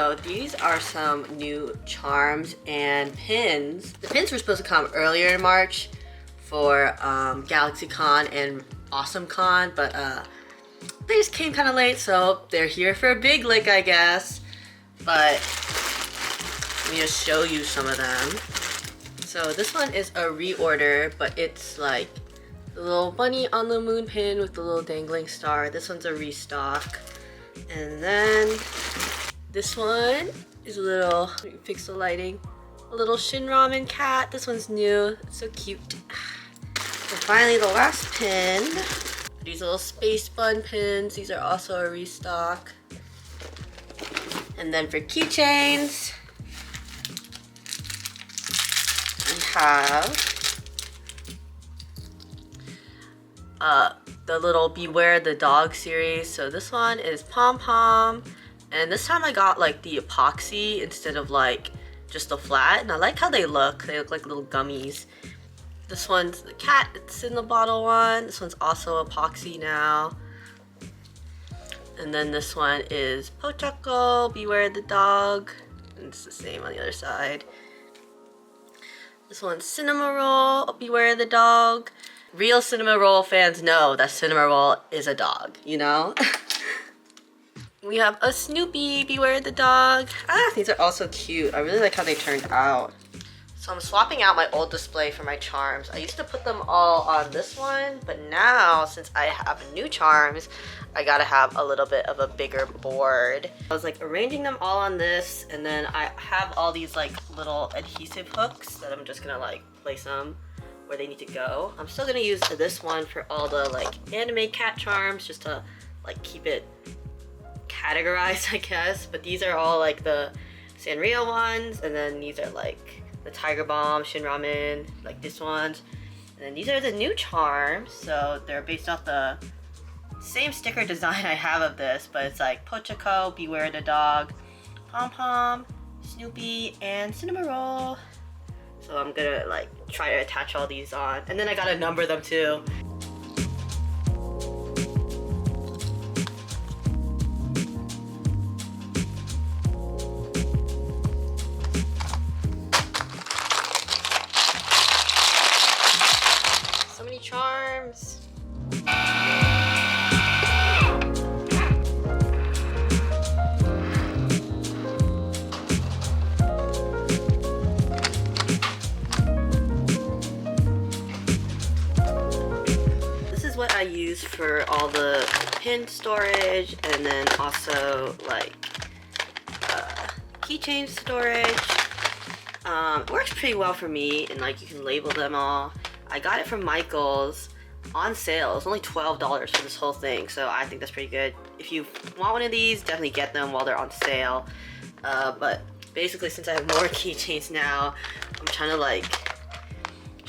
So these are some new charms and pins. The pins were supposed to come earlier in March for GalaxyCon and AwesomeCon, but they just came kind of late, so they're here for a Big Lick, I guess. But let me just show you some of them. So this one is a reorder, but it's like the little bunny on the moon pin with the little dangling star. This one's a restock. And then this one is a little, fix the lighting, a little Shin Ramen cat. This one's new, it's so cute. And finally the last pin, these little space bun pins. These are also a restock. And then for keychains, we have the little Beware the Dog series. So this one is Pom Pom, and this time I got like the epoxy instead of like just the flat, and I like how they look. They look like little gummies. This one's the cat, it's in the bottle one. This one's also epoxy now. And then this one is Pochocco, Beware the Dog. And it's the same on the other side. This one's Cinnamoroll, Beware the Dog. Real Cinnamoroll fans know that Cinnamoroll is a dog, you know? We have a Snoopy, Beware the Dog. These are also cute. I really like how they turned out. So I'm swapping out my old display for my charms. I used to put them all on this one, but now since I have new charms, I gotta have a little bit of a bigger board. I was like arranging them all on this, and then I have all these like little adhesive hooks that I'm just gonna like place them where they need to go. I'm still gonna use this one for all the like anime cat charms, just to like keep it categorized, I guess. But these are all like the Sanrio ones, and then these are like the Tiger Bomb, Shin Ramen, like this ones. And then these are the new charms, so they're based off the same sticker design I have of this, but it's like Pochocco, Beware the Dog, Pom Pom, Snoopy, and Cinnamoroll. So I'm gonna like try to attach all these on, and then I gotta number them too. So many charms. What I use for all the pin storage, and then also like keychain storage. It works pretty well for me, and like you can label them all. I got it from Michaels on sale. It's only $12 for this whole thing, so I think that's pretty good. If you want one of these, definitely get them while they're on sale. But basically, since I have more keychains now, I'm trying to like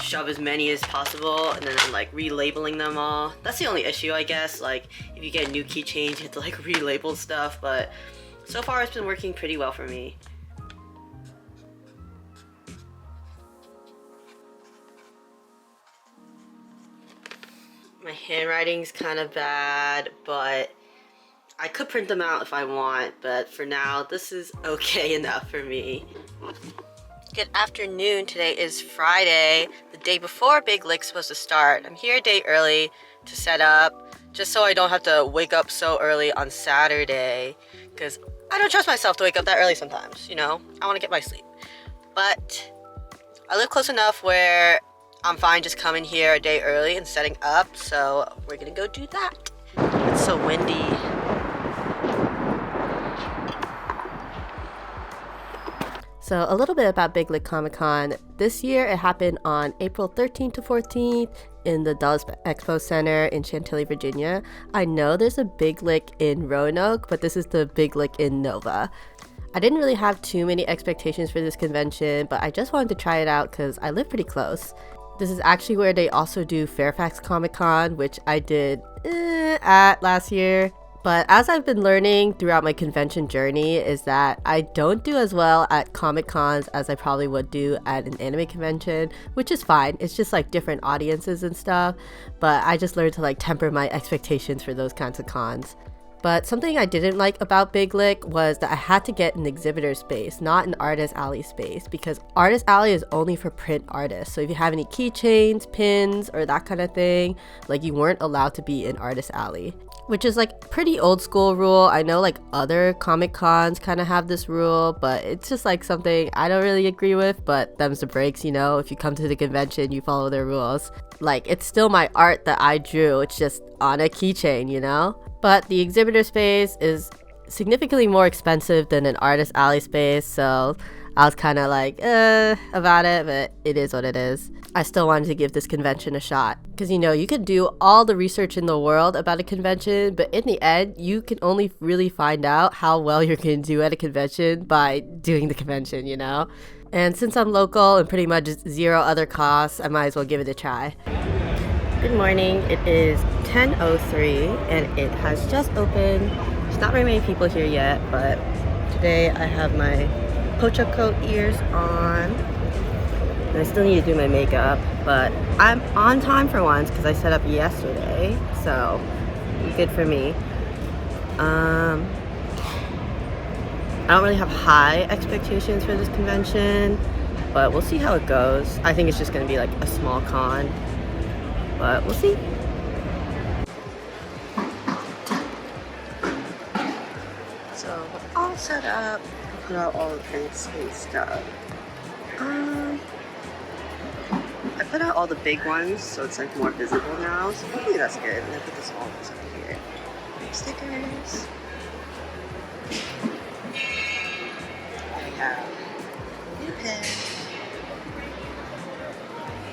shove as many as possible, and then I'm like relabeling them all. That's the only issue, I guess. Like if you get new keychains, you have to like relabel stuff, but so far it's been working pretty well for me. My handwriting's kind of bad, but I could print them out if I want, but for now this is okay enough for me. Good afternoon. Today is Friday, the day before Big Lick's supposed to start. I'm here a day early to set up, just so I don't have to wake up so early on Saturday, because I don't trust myself to wake up that early sometimes, you know? I want to get my sleep. But I live close enough where I'm fine just coming here a day early and setting up, so we're gonna go do that. It's so windy. So a little bit about Big Lick Comic Con. This year it happened on April 13th to 14th in the Dulles Expo Center in Chantilly, Virginia. I know there's a Big Lick in Roanoke, but this is the Big Lick in Nova. I didn't really have too many expectations for this convention, but I just wanted to try it out because I live pretty close. This is actually where they also do Fairfax Comic Con, which I did at last year. But as I've been learning throughout my convention journey is that I don't do as well at Comic Cons as I probably would do at an anime convention, which is fine. It's just like different audiences and stuff. But I just learned to like temper my expectations for those kinds of cons. But something I didn't like about Big Lick was that I had to get an exhibitor space, not an artist alley space, because artist alley is only for print artists. So if you have any keychains, pins, or that kind of thing, like you weren't allowed to be in artist alley, which is like pretty old school rule. I know like other comic cons kind of have this rule, but it's just like something I don't really agree with, but them's the breaks, you know. If you come to the convention, you follow their rules. Like, it's still my art that I drew, it's just on a keychain, you know. But the exhibitor space is significantly more expensive than an artist alley space, so I was kind of like, about it, but it is what it is. I still wanted to give this convention a shot. Because, you know, you could do all the research in the world about a convention, but in the end, you can only really find out how well you're going to do at a convention by doing the convention, you know? And since I'm local and pretty much zero other costs, I might as well give it a try. Good morning, it is 10:03 and it has just opened. There's not very many people here yet, but today I have my Pocha coat ears on. And I still need to do my makeup, but I'm on time for once because I set up yesterday, so good for me. I don't really have high expectations for this convention, but we'll see how it goes. I think it's just going to be like a small con, but we'll see. So we're all set up. Put out all the fancy stuff. I put out all the big ones, so it's like more visible now. So hopefully that's good. And I put the small ones over here. Stickers. I have new pen.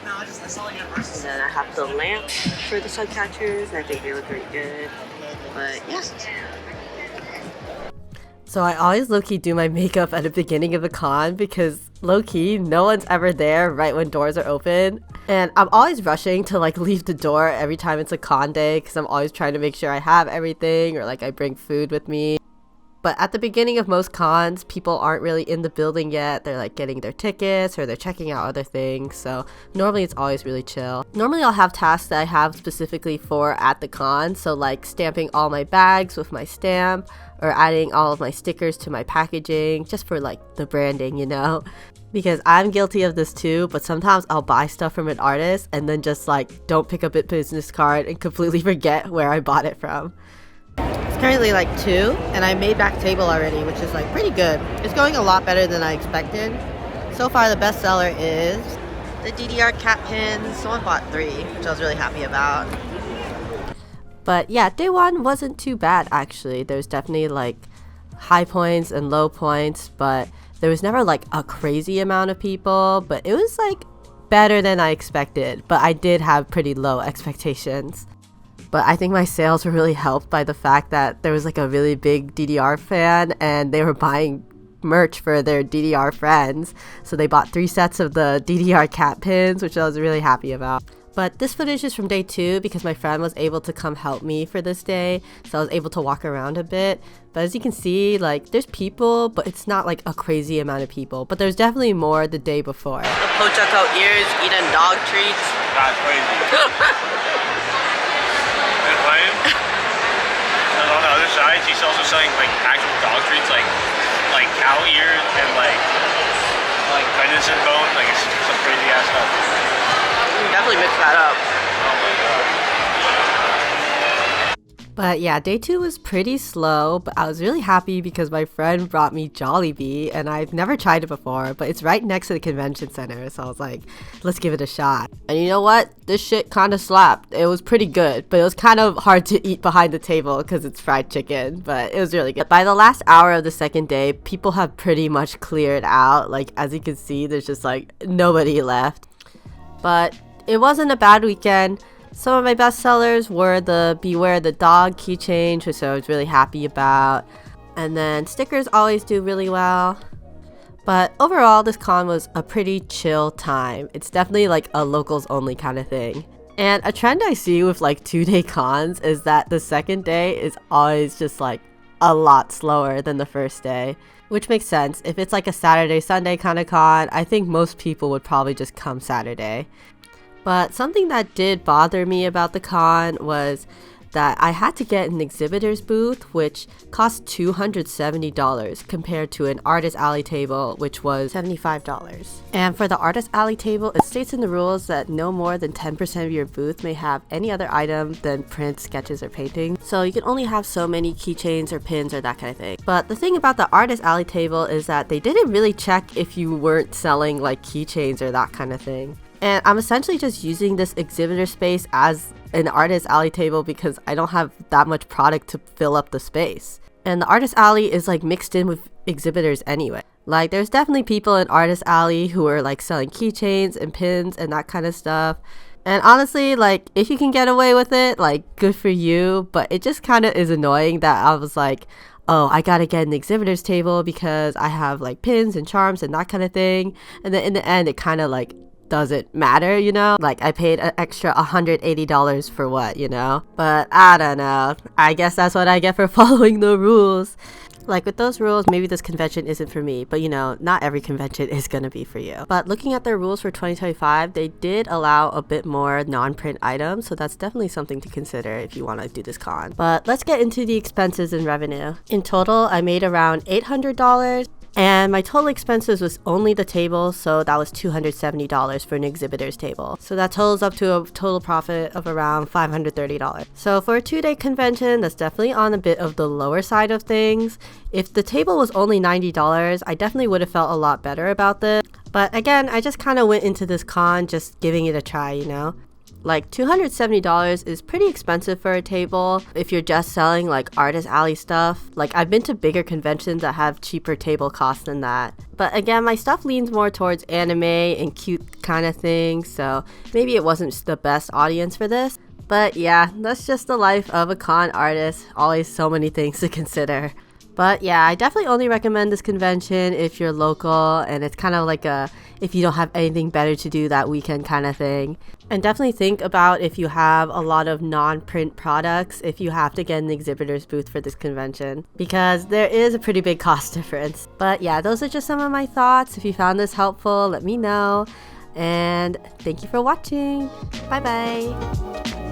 And then I have the lamp for the sun catchers, and I think they look really good. But yeah. So I always low-key do my makeup at the beginning of the con because low-key no one's ever there right when doors are open. And I'm always rushing to like leave the door every time it's a con day because I'm always trying to make sure I have everything or like I bring food with me. But at the beginning of most cons, people aren't really in the building yet. They're like getting their tickets or they're checking out other things. So normally it's always really chill. Normally I'll have tasks that I have specifically for at the con. So like stamping all my bags with my stamp or adding all of my stickers to my packaging just for like the branding, you know? Because I'm guilty of this too, but sometimes I'll buy stuff from an artist and then just like don't pick up a business card and completely forget where I bought it from. It's currently like 2 and I made back table already, which is like pretty good. It's going a lot better than I expected. So far the best seller is the DDR cat pins. Someone bought 3, which I was really happy about. But yeah, day 1 wasn't too bad actually. There's definitely like high points and low points, but there was never like a crazy amount of people, but it was like better than I expected. But I did have pretty low expectations. But I think my sales were really helped by the fact that there was like a really big DDR fan and they were buying merch for their DDR friends. So they bought 3 sets of the DDR cat pins, which I was really happy about. But this footage is from day 2 because my friend was able to come help me for this day. So I was able to walk around a bit. But as you can see, like there's people, but it's not like a crazy amount of people. But there's definitely more the day before. The Pocha coat ears eating dog treats. That's crazy. And on the other side, she's also selling like actual dog treats, like cow ears and like venison bone, like it's some crazy ass stuff. Definitely mix that up. Oh my god. But yeah, day 2 was pretty slow, but I was really happy because my friend brought me Jollibee and I've never tried it before, but it's right next to the convention center, so I was like, let's give it a shot. And you know what? This shit kind of slapped. It was pretty good, but it was kind of hard to eat behind the table because it's fried chicken, but it was really good. By the last hour of the second day, people have pretty much cleared out. Like, as you can see, there's just like nobody left. But it wasn't a bad weekend. Some of my best sellers were the Beware the Dog keychain, which I was really happy about. And then stickers always do really well. But overall, this con was a pretty chill time. It's definitely like a locals only kind of thing. And a trend I see with like 2-day cons is that the second day is always just like a lot slower than the first day. Which makes sense. If it's like a Saturday, Sunday kind of con, I think most people would probably just come Saturday. But something that did bother me about the con was that I had to get an exhibitor's booth, which cost $270 compared to an Artist Alley table, which was $75. And for the Artist Alley table, it states in the rules that no more than 10% of your booth may have any other item than prints, sketches, or paintings. So you can only have so many keychains or pins or that kind of thing. But the thing about the Artist Alley table is that they didn't really check if you weren't selling like keychains or that kind of thing. And I'm essentially just using this exhibitor space as an Artist Alley table because I don't have that much product to fill up the space. And the Artist Alley is like mixed in with exhibitors anyway. Like there's definitely people in Artist Alley who are like selling keychains and pins and that kind of stuff. And honestly, like if you can get away with it, like good for you. But it just kind of is annoying that I was like, oh, I gotta get an exhibitor's table because I have like pins and charms and that kind of thing. And then in the end, it kind of like doesn't matter, you know? Like I paid an extra $180 for what, you know? But I don't know. I guess that's what I get for following the rules. Like with those rules, maybe this convention isn't for me, but you know, not every convention is gonna be for you. But looking at their rules for 2025, they did allow a bit more non-print items, so that's definitely something to consider if you want to do this con. But let's get into the expenses and revenue. In total, I made around $800. And my total expenses was only the table, so that was $270 for an exhibitor's table. So that totals up to a total profit of around $530. So for a 2-day convention, that's definitely on a bit of the lower side of things. If the table was only $90, I definitely would have felt a lot better about this. But again, I just kind of went into this con just giving it a try, you know? Like $270 is pretty expensive for a table if you're just selling like Artist Alley stuff. Like I've been to bigger conventions that have cheaper table costs than that. But again, my stuff leans more towards anime and cute kind of things, so maybe it wasn't the best audience for this. But yeah, that's just the life of a con artist. Always so many things to consider. But yeah, I definitely only recommend this convention if you're local and it's kind of like a if you don't have anything better to do that weekend kind of thing. And definitely think about if you have a lot of non-print products, if you have to get an exhibitor's booth for this convention, because there is a pretty big cost difference. But yeah, those are just some of my thoughts. If you found this helpful, let me know. And thank you for watching. Bye bye.